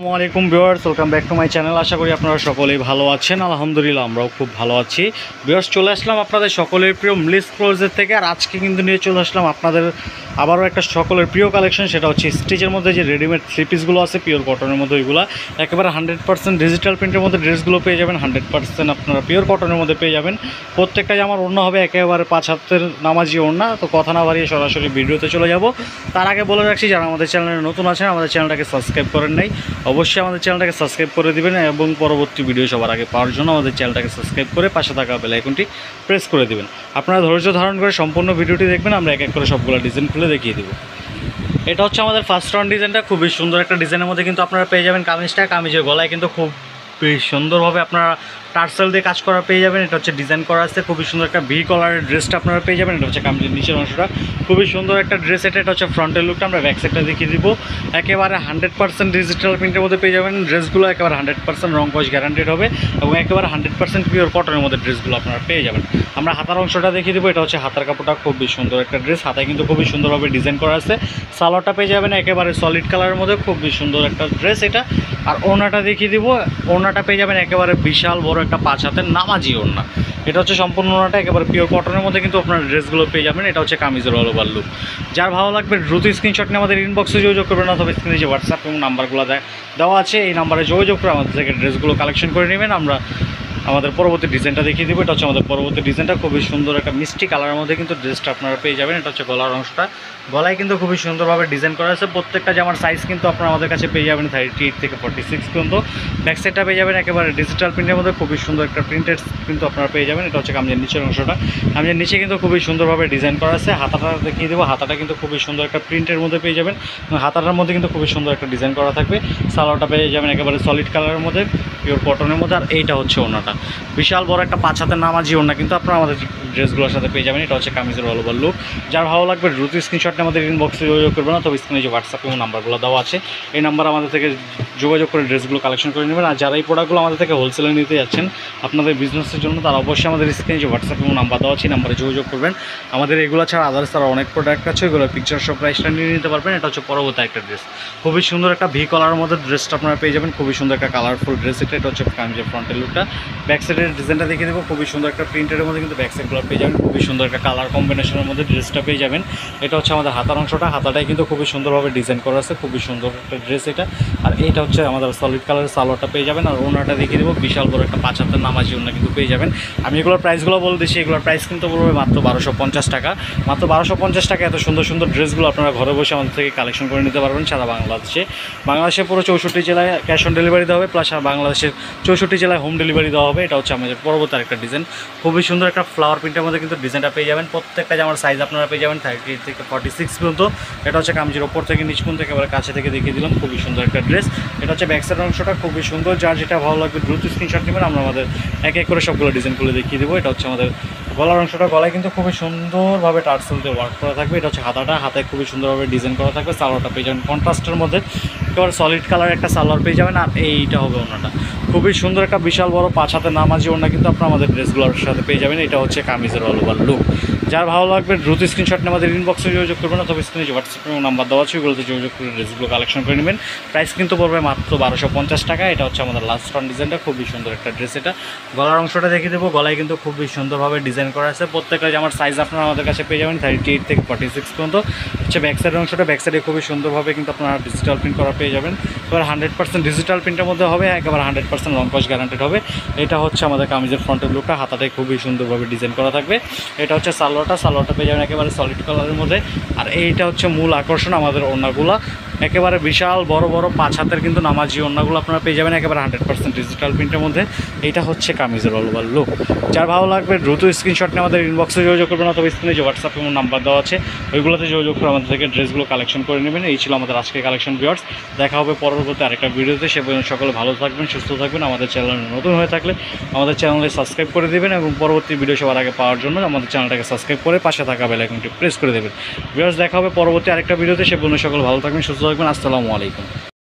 আসসালামু আলাইকুম viewers, welcome back to my channel. আশা করি আপনারা সকলেই ভালো আছেন। আলহামদুলিল্লাহ আমরাও খুব ভালো আছি। ভিউয়ার্স, চলে আসলাম আপনাদের সকলের প্রিয় মিলিস ক্লোথসের থেকে। আর আজকে কিন্তু নিয়ে চলে আসলাম আপনাদের আবারও একটা সকলের প্রিয় কালেকশন। সেটা হচ্ছে স্টিচের মধ্যে যে রেডিমেড থ্রি পিসগুলো আছে পিওর কটনের মধ্যে, ওইগুলো একেবারে 100% ডিজিটাল প্রিন্টের মধ্যে ড্রেসগুলো পেয়ে যাবেন। 100% আপনারা পিওর কটনের মধ্যে পেয়ে যাবেন। প্রত্যেকটা জামার ওড়না হবে একেবারে 5 হাতের নামাজি ওড়না। তো কথা না বাড়িয়ে সরাসরি ভিডিওতে চলে যাব। তার আগে বলে রাখছি, যারা আমাদের চ্যানেলে নতুন আছেন, আমাদের চ্যানেলটাকে সাবস্ক্রাইব করেন নাই, অবশ্যই আমাদের চ্যানেলটাকে সাবস্ক্রাইব করে দিবেন এবং পরবর্তী ভিডিও সবার আগে পাওয়ার জন্য আমাদের চ্যানেলটাকে সাবস্ক্রাইব করে পাশে থাকা বেল আইকনটি প্রেস করে দিবেন। আপনারা ধৈর্য ধারণ করে সম্পূর্ণ ভিডিওটি দেখবেন। আমরা এক এক করে সবগুলো ডিজাইন খুলে দেখিয়ে দেবো। এটা হচ্ছে আমাদের ফার্স্ট রাউন্ড ডিজাইনটা। খুবই সুন্দর একটা ডিজাইনের মধ্যে কিন্তু আপনারা পেয়ে যাবেন কামিজটা। কামিজের গলায় কিন্তু খুব বেশ সুন্দরভাবে আপনারা টার্সেল দিয়ে কাজ করা পেয়ে যাবেন। এটা হচ্ছে ডিজাইন করা আছে, খুবই সুন্দর একটা ভি কলারের ড্রেসটা আপনারা পেয়ে যাবেন। এটা হচ্ছে কামিজের নিচের অংশটা, খুবই সুন্দর একটা ড্রেস। এটা হচ্ছে ফ্রন্টের লুকটা। আমরা ব্যাক সাইডটা দেখিয়ে দিব। একেবারে 100% ডিজিটাল প্রিন্টের মধ্যে পেয়ে যাবেন ড্রেসগুলো। একেবারে 100% রং কস গ্যারান্টেড হবে এবং একেবারে 100% পিওর কটনের মধ্যে ড্রেসগুলো আপনারা পেয়ে যাবেন। আমরা হাতার অংশটা দেখিয়ে দেবো। এটা হচ্ছে হাতার কাপড়টা, খুবই সুন্দর একটা ড্রেস। হাতায় কিন্তু খুবই সুন্দরভাবে ডিজাইন করা আছে। সালোয়ারটা পেয়ে যাবেন একেবারে সলিড কালারের মধ্যে, খুবই সুন্দর একটা ড্রেস এটা। আর ওড়নাটা দেখিয়ে দিব। ওড়নাটা পেয়ে যাবেন একেবারে বিশাল বড় একটা 5 হাতের নামাজি ওড়না। এটা হচ্ছে সম্পূর্ণ ওড়নাটা একেবারে পিওর কটনের মধ্যে কিন্তু আপনার ড্রেসগুলো পেয়ে যাবেন। এটা হচ্ছে কামিজের অল ওভার লুক। যার ভালো লাগবে দ্রুত স্ক্রিনশট নিয়ে আমাদের ইনবক্সে যোগাযোগ করবেন, অথবা স্ক্রিনে যে হোয়াটসঅ্যাপ এবং নাম্বারগুলো দেওয়া আছে এই নাম্বারে যোগাযোগ করে আমাদের থেকে ড্রেসগুলো কালেকশন করে নেবেন। আমরা আমাদের পরবর্তী ডিজাইনটা দেখিয়ে দেবো। এটা হচ্ছে আমাদের পরবর্তী ডিজাইনটা, খুবই সুন্দর একটা মিষ্টি কালারের মধ্যে কিন্তু ড্রেসটা আপনারা পেয়ে যাবেন। এটা হচ্ছে গলার অংশটা। গলায় কিন্তু খুবই সুন্দরভাবে ডিজাইন করা আছে। প্রত্যেকটা জামার সাইজ কিন্তু আপনারা আমাদের কাছে পেয়ে যাবেন 38 থেকে 46 পর্যন্ত। ব্যাক সাইডটা পেয়ে যাবেন একেবারে ডিজিটাল প্রিন্টের মধ্যে, খুবই সুন্দর একটা প্রিন্টেড কিন্তু আপনারা পেয়ে যাবেন। এটা হচ্ছে কামিজের নিচের অংশটা। কামিজের নিচে কিন্তু খুবই সুন্দরভাবে ডিজাইন করা আছে। হাতাটা দেখিয়ে দেবো। হাতাটা কিন্তু খুবই সুন্দর একটা প্রিন্টের মধ্যে পেয়ে যাবেন। হাতাটার মধ্যে কিন্তু খুবই সুন্দর একটা ডিজাইন করা থাকবে। সালোয়ারটা পেয়ে যাবেন একেবারে সলিড কালারের মধ্যে, পিওর কটনের মধ্যে। আর এইটা হচ্ছে ওড়নাটা, বিশাল বড় একটা 5 হাতের নামাজি ওড়না কিন্তু আপনারা আমাদের ড্রেসগুলোর সাথে পেয়ে যাবেন। এটা হচ্ছে কামিজের অল ওভার লুক। যার ভালো লাগবে দ্রুত স্ক্রিনশট নিয়ে আমাদের ইনবক্সে যোগাযোগ করবেন, অথবা স্ক্রিনে যে হোয়াটসঅ্যাপ এবং নাম্বারগুলো দেওয়া আছে এই নাম্বার আমাদের থেকে যোগাযোগ করে ড্রেসগুলো কালেকশন করে নেবেন। আর যারা এই প্রোডাক্টগুলো আমাদের থেকে হোলসেলে নিতে যাচ্ছেন আপনাদের বিজনেসের জন্য, তারা অবশ্যই আমাদের স্ক্রিনে যে হোয়াটসঅ্যাপ এবং নাম্বার দেওয়া আছে এই নাম্বারে যোগাযোগ করবেন। আমাদের এগুলো ছাড়া আদার্স তারা অনেক প্রোডাক্ট আছে, এগুলো পিকচার সব প্রাইসটা নিয়ে নিতে পারবেন। এটা হচ্ছে পরবর্তী একটা ড্রেস, খুবই সুন্দর একটা ভি কলারের মধ্যে ড্রেসটা আপনারা পেয়ে যাবেন। খুবই সুন্দর একটা কালারফুল ড্রেস এটা। এটা হচ্ছে কামিজের ফ্রন্টের লুকটা। ব্যাক সাইডের ডিজাইনটা দেখিয়ে দেবো। খুবই সুন্দর একটা প্রিন্টের মধ্যে কিন্তু ব্যাক সাইডগুলো পেয়ে যাবেন। খুবই সুন্দর একটা কালার কম্বিনেশনের মধ্যে ড্রেসটা পেয়ে যাবেন। এটা হচ্ছে আমাদের হাতার অংশটা। হাতাটাই কিন্তু খুবই সুন্দরভাবে ডিজাইন করা আছে, খুবই সুন্দর একটা ড্রেস এটা। আর এইটা হচ্ছে আমাদের সলিড কালারের সালোয়ারটা পেয়ে যাবেন। আর ওড়নাটা দেখিয়ে দেবো, বিশাল বড় একটা 5 হাতের নামাজি ওড়না কিন্তু পেয়ে যাবেন। আমি এগুলোর প্রাইসগুলো বলে দিচ্ছি। এগুলোর প্রাইস কিন্তু বলবে মাত্র 1250 টাকা। মাত্র 1250 টাকা এত সুন্দর সুন্দর ড্রেসগুলো আপনারা ঘরে বসে আমাদের থেকে কালেকশন করে নিতে পারবেন সারা বাংলাদেশে। বাংলাদেশে পুরো 64 জেলায় ক্যাশ অন ডেলিভারি দেওয়া হবে, প্লাস বাংলাদেশের 64 জেলায় হোম ডেলিভারি দেওয়া হবে। এটা হচ্ছে আমাদের পরবর্তী আরেকটা ডিজাইন, খুবই সুন্দর একটা ফ্লাওয়ার প্রিন্টের মধ্যে কিন্তু ডিজাইনটা পেয়ে যাবেন। প্রত্যেকটা জামার সাইজ আপনারা পেয়ে যাবেন 38 থেকে 46 পর্যন্ত। এটা হচ্ছে কামিজের ওপর থেকে নিচ পর্যন্ত একেবারে কাছে থেকে দেখিয়ে দিলাম। খুবই সুন্দর একটা ড্রেস। এটা হচ্ছে ব্যাক সাইডের অংশটা, খুবই সুন্দর। যার যেটা ভালো লাগবে দ্রুত স্ক্রিনশট নেবেন। আমরা আমাদের এক এক করে সবগুলো ডিজাইনগুলো দেখিয়ে দেবো। এটা হচ্ছে আমাদের গলার অংশটা। গলায় কিন্তু খুবই সুন্দরভাবে টার্সেল দিয়ে ওয়ার্ক করা থাকবে। এটা হচ্ছে হাতাটা। হাতায় খুবই সুন্দরভাবে ডিজাইন করা থাকবে। সালোয়ারটা পেয়ে যাবেন কন্ট্রাস্টের মধ্যে, একেবারে সলিড কালার একটা সালোয়ার পেয়ে যাবেন। আর এইটা হবে ওড়নাটা, খুবই সুন্দর একটা বিশাল বড় 5 হাতের নামাজি ওড়না কিন্তু আপনারা আমাদের ড্রেসগুলোর সাথে পেয়ে যাবেন। এটা হচ্ছে কামিজের অল ওভার লুক। যার ভালো লাগবে দ্রুত স্ক্রিনশট নিয়ে আমাদের ইনবক্সে যোগাযোগ করবেন, অথবা স্ক্রিনে যে হোয়াটসঅ্যাপ এবং নাম্বার দেওয়া আছে ওগুলোতে যোগাযোগ করে ড্রেসগুলো কালেকশন করে নেবেন। প্রাইস কিন্তু পড়বে মাত্র 1250 টাকা। এটা হচ্ছে আমাদের লাস্ট রাউন্ড ডিজাইনটা, খুবই সুন্দর একটা ড্রেস এটা। গলার অংশটা দেখিয়ে দেবো। গলায় কিন্তু খুবই সুন্দরভাবে ডিজাইন করা আছে। প্রত্যেকটা জামার সাইজ আপনারা আমাদের কাছে পেয়ে যাবেন 38 থেকে 46 পর্যন্ত। হচ্ছে ব্যাক সাইডের অংশটা। ব্যাক সাইডে খুবই সুন্দরভাবে কিন্তু আপনারা ডিজিটাল প্রিন্ট করা পেয়ে যাবেন। এবার 100% ডিজিটাল প্রিন্টের মধ্যে হবে, একেবারে 100% লং কস গ্যারান্টেড হবে। এটা হচ্ছে আমাদের কামিজের ফ্রন্টের লুকটা। হাতাটাই খুবই সুন্দরভাবে ডিজাইন করা থাকবে। এটা হচ্ছে সালোয়ারটা। সালোয়ারটা পেয়ে যাবেন একেবারে সলিড কালারের মধ্যে। আর এইটা হচ্ছে মূল আকর্ষণ আমাদের ওড়নাগুলো, একেবারে বিশাল বড় বড় 5 হাতের কিন্তু নামাজি ওড়নাগুলো আপনারা পেয়ে যাবেন একেবারে 100% ডিজিটাল প্রিন্টের মধ্যে। এইটা হচ্ছে কামিজের অল ওভার লুক। যার ভালো লাগবে দ্রুত স্ক্রিনশট নিয়ে আমাদের ইনবক্সে যোগাযোগ করবেন, অথবা স্ক্রিনে যে হোয়াটসঅ্যাপ এবং নাম্বার দেওয়া আছে ওইগুলোতে যোগাযোগ করে আমাদের থেকে ড্রেসগুলো কালেকশন করে নেবেন। এই ছিল আমাদের আজকের কালেকশন ভিউয়ার্স। দেখা হবে পরবর্তী আরেকটা ভিডিওতে। সে পর্যন্ত সকলে ভালো থাকবেন, সুস্থ থাকবেন। আমাদের চ্যানেল নতুন হয়ে থাকলে আমাদের চ্যানেলে সাবস্ক্রাইব করে দেবেন এবং পরবর্তী ভিডিও সবার আগে পাওয়ার জন্য আমাদের চ্যানেলটাকে সাবস্ক্রাইব করে পাশে থাকা বেল আইকনটি প্রেস করে দেবেন। ভিউয়ার্স, দেখা হবে পরবর্তী আরেকটা ভিডিওতে। সে পর্যন্ত সকলে ভালো থাকবেন, সুস্থ থাকবেন। আসসালামু আলাইকুম।